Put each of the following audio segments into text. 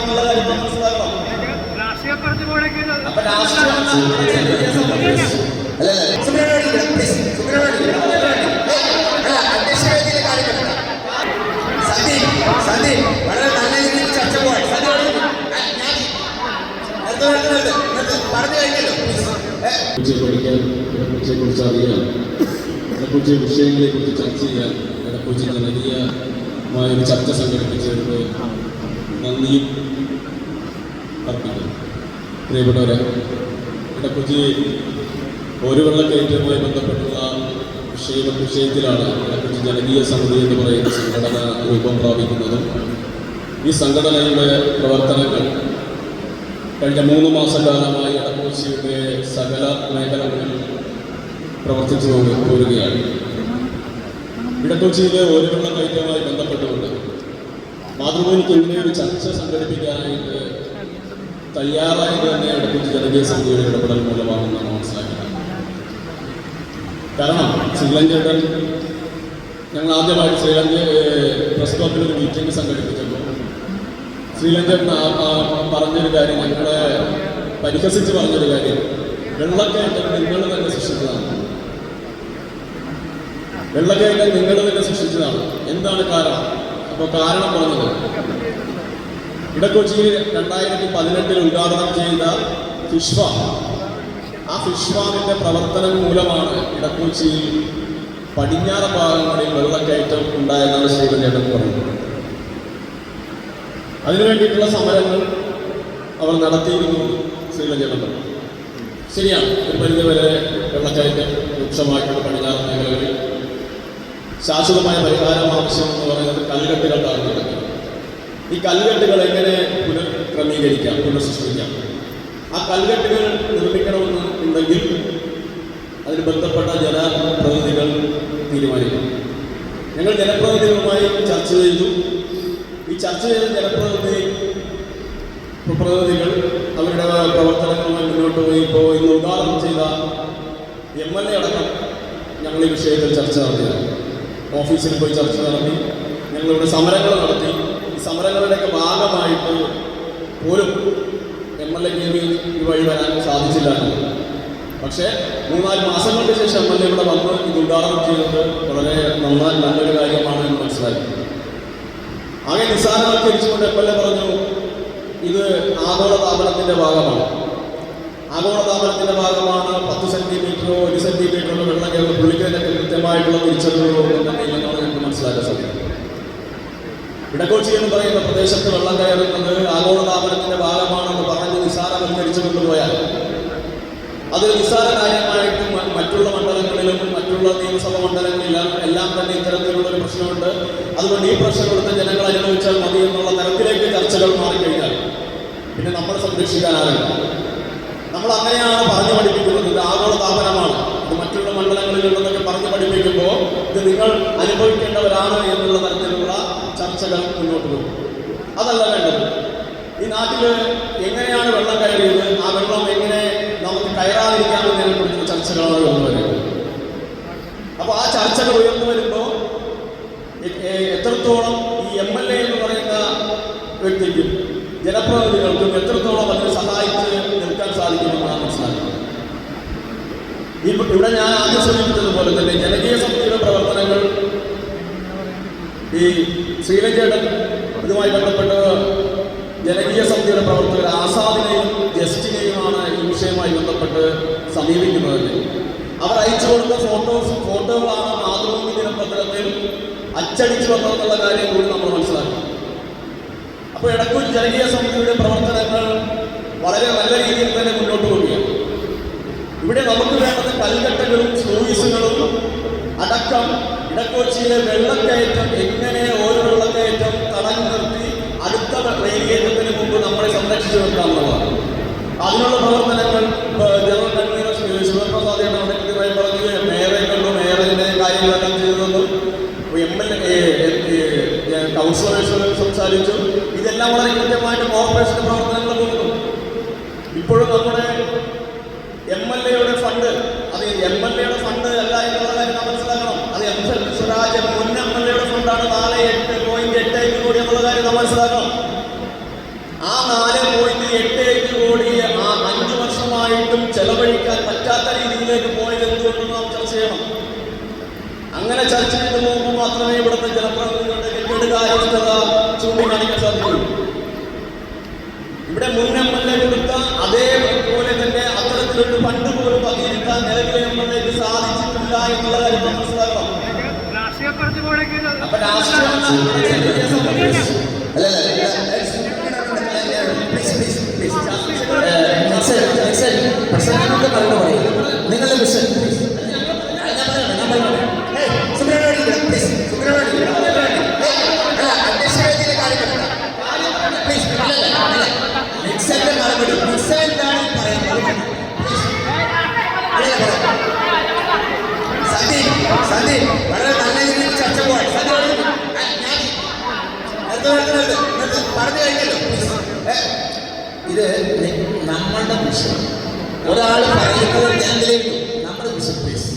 എന്നുള്ള കാര്യം മനസ്സിലാക്കണം. അപ്പൊ വളരെ നല്ല രീതിയിൽ ചർച്ച പോയി പറഞ്ഞു കഴിഞ്ഞല്ലോ. പഠിക്കാൻ ഇടക്കൊച്ചിയെ കുറിച്ച് അറിയാൻ, ഇടക്കൊച്ചി വിഷയങ്ങളെ കുറിച്ച് ചർച്ച ചെയ്യാൻ ഇടക്കൊച്ചി ജനകീയമായൊരു ചർച്ച സംഘടിപ്പിച്ചവർക്ക് നന്ദിയും അർപ്പിക്കുന്നു. പ്രിയപ്പെട്ടവരെ, ഇടക്കൊച്ചി ഒരു വെള്ളക്കയറ്റവുമായി ബന്ധപ്പെട്ടുള്ള വിഷയത്തിലാണ് ഇടക്കൊച്ചി ജനകീയ സമിതി എന്ന് പറയുന്ന സംഘടന രൂപം പ്രാപിക്കുന്നതും ഈ സംഘടനയുടെ പ്രവർത്തനങ്ങൾ കഴിഞ്ഞ 3 മാസക്കാലമായി ഇടക്കൊച്ചിയുടെ സകല മേഖലകളിൽ പ്രവർത്തിച്ചു പോരുകയാണ്. ഇടക്കൊച്ചിയിലെ ഒരു വെള്ളക്കയറ്റവുമായി ബന്ധപ്പെട്ടുകൊണ്ട് മാതൃഭൂമിക്ക് ഇങ്ങനെയൊരു ചർച്ച സംഘടിപ്പിക്കാനായിട്ട് തയ്യാറായത് തന്നെ ഇടക്കൊച്ചി ജനകീയ സമിതിയുടെ ഇടപെടൽ മൂലമാണെന്നാണ് മനസ്സിലാക്കുന്നത്. കാരണം ശ്രീലങ്കയുടെ ഞങ്ങൾ ആദ്യമായിട്ട് ശ്രീലങ്ക പ്രസ് ക്ലബിലൊരു മീറ്റിംഗ് സംഘടിപ്പിച്ചപ്പോൾ ശ്രീലങ്കൻ പറഞ്ഞൊരു കാര്യം, ഞങ്ങളെ പരിഹസിച്ച് പറഞ്ഞൊരു കാര്യം, വെള്ളക്കയറ്റം നിങ്ങൾ തന്നെ സൃഷ്ടിച്ചതാണ്. വെള്ളക്കയറ്റം നിങ്ങൾ തന്നെ സൃഷ്ടിച്ചതാണ്. എന്താണ് കാരണം? അപ്പോൾ കാരണം പറഞ്ഞത്, ഇടക്കൊച്ചി 2018 ഉദ്ഘാടനം ചെയ്ത ഫിഷ് ഫാം, ആ ഫിഷ് ഫാമിന്റെ പ്രവർത്തനം മൂലമാണ് ഇടക്കൊച്ചിയിൽ പടിഞ്ഞാറ് ഭാഗങ്ങളിൽ വെള്ളക്കയറ്റം ഉണ്ടായെന്നാണ് ശ്രീലങ്കൻ പറയുന്നത്. അതിനുവേണ്ടിയിട്ടുള്ള സമരങ്ങൾ അവർ നടത്തിയിരുന്നു ശ്രീലങ്കൻ. ശരിയാണ്, ഒരു പരിധിവരെ വെള്ളക്കയറ്റം രൂക്ഷമായിട്ടുള്ള പടിഞ്ഞാറ് മേഖലകളിൽ ശാശ്വതമായ പരിഹാരം ആവശ്യമെന്ന് പറയുന്നത് കല്ലുകെട്ടുകൾ താഴ്ന്നിട്ടുണ്ട്. ഈ കല്ലുകെട്ടുകൾ എങ്ങനെ പുനഃക്രമീകരിക്കാം, പുനഃസൃഷ്ടിക്കാം? ആ കല്ലുകെട്ടുകൾ നിർമ്മിക്കണമെന്നുണ്ടെങ്കിൽ അതിന് ബന്ധപ്പെട്ട ജനപ്രതിനിധികൾ തീരുമാനിക്കണം. ഞങ്ങൾ ജനപ്രതിനിധികളുമായി ചർച്ച ചെയ്തു. ഈ ചർച്ച ചെയ്ത ജനപ്രതിനിധികൾ അവരുടെ പ്രവർത്തനങ്ങളുമായി മുന്നോട്ട് പോയി. ഇപ്പോൾ ഇന്ന് ഉദ്ഘാടനം ചെയ്ത MLA അടക്കം ഞങ്ങൾ ഈ വിഷയത്തിൽ ചർച്ച നടത്തിയത്, ഓഫീസിൽ പോയി ചർച്ച നടത്തി, ഞങ്ങളിവിടെ സമരങ്ങൾ നടത്തി. ഈ സമരങ്ങളുടെയൊക്കെ ഭാഗമായിട്ട് പോലും MLAക്ക് ഈ വഴി വരാൻ സാധിച്ചില്ല. പക്ഷേ 3-4 മാസങ്ങൾക്ക് ശേഷം MLA ഇവിടെ വന്ന് ഇത് ഉദ്ഘാടനം ചെയ്തത് വളരെ നല്ലൊരു കാര്യമാണ് എന്ന് മനസ്സിലാക്കി. ആകെ നിസ്സാരവൽക്കരിച്ചുകൊണ്ട് MLA പറഞ്ഞു, ഇത് ആഗോളതാപനത്തിൻ്റെ ഭാഗമാണ്. ആഗോളതാപനത്തിൻ്റെ ഭാഗമാണ് 10 സെന്റിമീറ്ററോ 1 സെന്റിമീറ്ററോ വെള്ളം കയറുന്ന പുള്ളിക്കതിനൊക്കെ കൃത്യമായിട്ടുള്ള തിരിച്ചറിവുകളോ ഒന്നും ഇല്ലെന്നാണ് ഞങ്ങൾക്ക് മനസ്സിലാക്കാൻ സാധിക്കും. ഇടക്കൊച്ചി എന്ന് പറയുന്ന പ്രദേശത്ത് വെള്ളം കയറുന്നത് ആഗോളതാപനത്തിൻ്റെ ഭാഗമാണെന്ന് പറഞ്ഞ് നിസ്സാരവൽക്കരിച്ചു കൊണ്ടുപോയാൽ അതൊരു നിസ്സാര കാര്യമായിട്ട് മറ്റുള്ള മണ്ഡലങ്ങളിലും മറ്റുള്ള നിയമസഭാ മണ്ഡലങ്ങളിലും എല്ലാം തന്നെ ഇത്തരത്തിലുള്ളൊരു പ്രശ്നമുണ്ട്. അതുകൊണ്ട് ഈ പ്രശ്നം ഇവിടുത്തെ ജനങ്ങൾ അനുഭവിച്ചാൽ മതി എന്നുള്ള തരത്തിലേക്ക് ചർച്ചകൾ മാറിക്കഴിഞ്ഞാൽ പിന്നെ നമ്മൾ സംരക്ഷിക്കാനാവില്ല. നമ്മൾ അങ്ങനെയാണ് പറഞ്ഞു പഠിപ്പിക്കുന്നത്. ഇത് ആഗോളതാപനമാണ്, ഇത് മറ്റുള്ള മണ്ഡലങ്ങളിലുള്ളതൊക്കെ പറഞ്ഞു പഠിപ്പിക്കുമ്പോൾ ഇത് നിങ്ങൾ അനുഭവിക്കേണ്ടവരാണ് എന്നുള്ള തരത്തിലുള്ള ചർച്ചകൾ മുന്നോട്ട് പോകും. അതല്ല വേണ്ടത്. ഈ നാട്ടിൽ എങ്ങനെയാണ് വെള്ളം കയറിയത്, ആ വെള്ളം എങ്ങനെ നമുക്ക് കയറാതിരിക്കാമെന്നതിനെ കുറിച്ചുള്ള ചർച്ചകളാണ് ഉയർന്നു വരുന്നത്. അപ്പോൾ ആ ചർച്ചകൾ ഉയർന്നു വരുമ്പോൾ എത്രത്തോളം ഈ MLA എന്ന് പറയുന്ന വ്യക്തിക്കും ജനപ്രതിനിധികൾക്കും എത്രത്തോളം അതിനെ സഹായിച്ച് നിൽക്കാൻ സാധിക്കുമെന്നാണ് മനസ്സിലാക്കുന്നത്. ഇവിടെ ഞാൻ ആദ്യം സൂചിപ്പിച്ചതുപോലെ തന്നെ ജനകീയ സമിതിയുടെ പ്രവർത്തനങ്ങൾ ഈ ശ്രീലങ്കയുടെ ഇതുമായി ബന്ധപ്പെട്ട് ജനകീയ സമിതിയുടെ പ്രവർത്തകർ ആസാദിനെയും ജസ്റ്റിനെയുമാണ് ഈ വിഷയവുമായി ബന്ധപ്പെട്ട് സമീപിക്കുന്നത്. അവർ അയച്ചു കൊടുത്ത ഫോട്ടോകളാണ് മാതൃഭൂമി ദിനപത്രത്തിൽ അച്ചടിച്ചു വന്നതെന്നുള്ള കാര്യം കൂടി നമ്മൾ മനസ്സിലാക്കി. അപ്പോൾ ഇടക്കൊച്ചി ജനകീയ സമിതിയുടെ പ്രവർത്തനങ്ങൾ വളരെ നല്ല രീതിയിൽ തന്നെ മുന്നോട്ട് പോവുകയാണ്. ഇവിടെ നമുക്ക് വേണ്ടത് കൽക്കട്ടകളും സ്ലൂയിസുകളും അടക്കം ഇടക്കൊച്ചിയിലെ വെള്ളക്കയറ്റം എങ്ങനെ ഓരോ വെള്ളക്കയറ്റം തടഞ്ഞു നിർത്തി അടുത്ത വേലിയേറ്റത്തിന് മുമ്പ് നമ്മളെ സംരക്ഷിച്ചു നിർത്താമെന്നുള്ളതാണ്. അതിനുള്ള പ്രവർത്തനങ്ങൾ ജനറൽ കൺവീനർ ശിവപ്രസാദ് പറഞ്ഞു, മേയറെ കണ്ടു, മേയറിന്റെ കാര്യങ്ങളെല്ലാം ചെയ്തു, MLA കൗൺസിലേഴ്സ് സംസാരിച്ചു. ഇതെല്ലാം വളരെ കൃത്യമായിട്ട് കോർപ്പറേഷന്റെ പ്രവർത്തനങ്ങൾ പോകുന്നു. ഇപ്പോഴും നമ്മുടെ MLAയുടെ ഫണ്ട് അത് MLAയുടെ ഫണ്ട് അല്ല എന്നുള്ള കാര്യം നാം മനസ്സിലാക്കണം. അത് സ്വരാജ് മുൻ MLAയുടെ ഫണ്ടാണ്. 4.85 കോടി എന്നുള്ള കാര്യം നാം മനസ്സിലാക്കണം. ആ 4.85 കോടി ആ 5 വർഷമായിട്ടും ചെലവഴിക്കാൻ പറ്റാത്ത രീതിയിലേക്ക് പോയത് എന്തുകൊണ്ടെന്ന് നാം ചർച്ച ചെയ്യണം. അങ്ങനെ ചർച്ച ചെയ്ത് പോകുമ്പോൾ മാത്രമേ ഇവിടുത്തെ ജനപ്രതിനിധികളുടെ കെട്ടിടകാര്യസ്ഥത ചൂണ്ടിക്കാണിക്കാൻ സാധിക്കൂ. ഇവിടെ മുൻ MLA കൊടുത്ത അതേപോലെ തന്നെ അത്തരത്തിലൊരു ഫണ്ട് പോലും പകിരുത്താൻ നിലവിലെ MLAക്ക് സാധിച്ചിട്ടില്ല എന്നുള്ള കാര്യം മനസ്സിലാക്കണം. അപ്പൊ രാഷ്ട്രീയം പ്രസംഗങ്ങൾക്ക് മറുപടി പറയും. നിങ്ങളുടെ വിഷൻ അധ്യക്ഷവേദിയിലെ കാര്യം മിക്സന്റെ മറുപടി മിക്സ എന്താണ് പറയുന്നത്? സന്ദീപ് വളരെ നല്ല രീതിയിൽ ചർച്ച പോയി. പറഞ്ഞു കഴിഞ്ഞല്ലോ. ഇത് നമ്മളുടെ വിഷയം. ഒരാൾ പറയുന്നത് എന്തിലേക്കും നമ്മുടെ വിഷൻ പ്ലീസ്.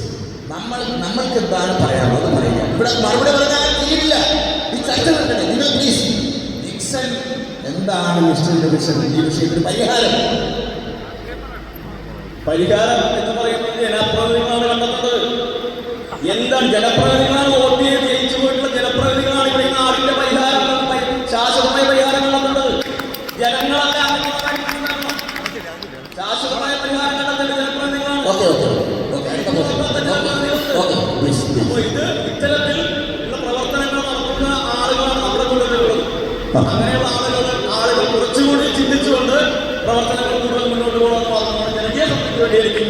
നമ്മൾക്ക് എന്താണ് പറയാനുള്ളത് പറയുക. ഇവിടെ മറുപടി പറഞ്ഞാൽ തീരില്ല. ഈ ചർച്ച നടക്കട്ടെ. നിങ്ങൾ പ്ലീസ് നിക്സൺ എന്താണ് മിസ്റ്ററിന്റെ വിഷൻ? ഈ വിഷയത്തിന് പരിഹാരം എന്ന് പറയുന്നത് ജനപ്രതിനിധികളാണ് കണ്ടെത്തുന്നത്. എന്താണ് ജനപ്രതിനിധികളാണ് വോട്ട് ചെയ്ത് ജയിച്ചു പോയിട്ടുള്ള ജനപ്രതിനിധികളാണ് ഇവിടെ നാടിന്റെ പരിഹാരം ശാശ്വതമായ പരിഹാരം കണ്ടെത്തുന്നത്. ജനങ്ങളല്ല ശാശ്വതമായ പരിഹാരം കണ്ടെത്തേണ്ട ജനപ്രതിനിധികളാണ്. Okay okay okay okay please അപ്പോൾ ഇത് ഇത്തരത്തിൽ ഉള്ള പ്രവർത്തനങ്ങൾ നടത്തുന്ന ആളുകളാണ് നമ്മുടെ കൂട്ടത്തിലുള്ളത്. അങ്ങനെയുള്ള ആളുകൾ കുറച്ചുകൂടി ചിന്തിച്ചുകൊണ്ട് പ്രവർത്തനങ്ങൾ കൂടുതൽ മുന്നോട്ട് പോകണമെന്ന് പറഞ്ഞുകൊണ്ട് ജനകീയ സമിതിക്ക് വേണ്ടി എനിക്ക്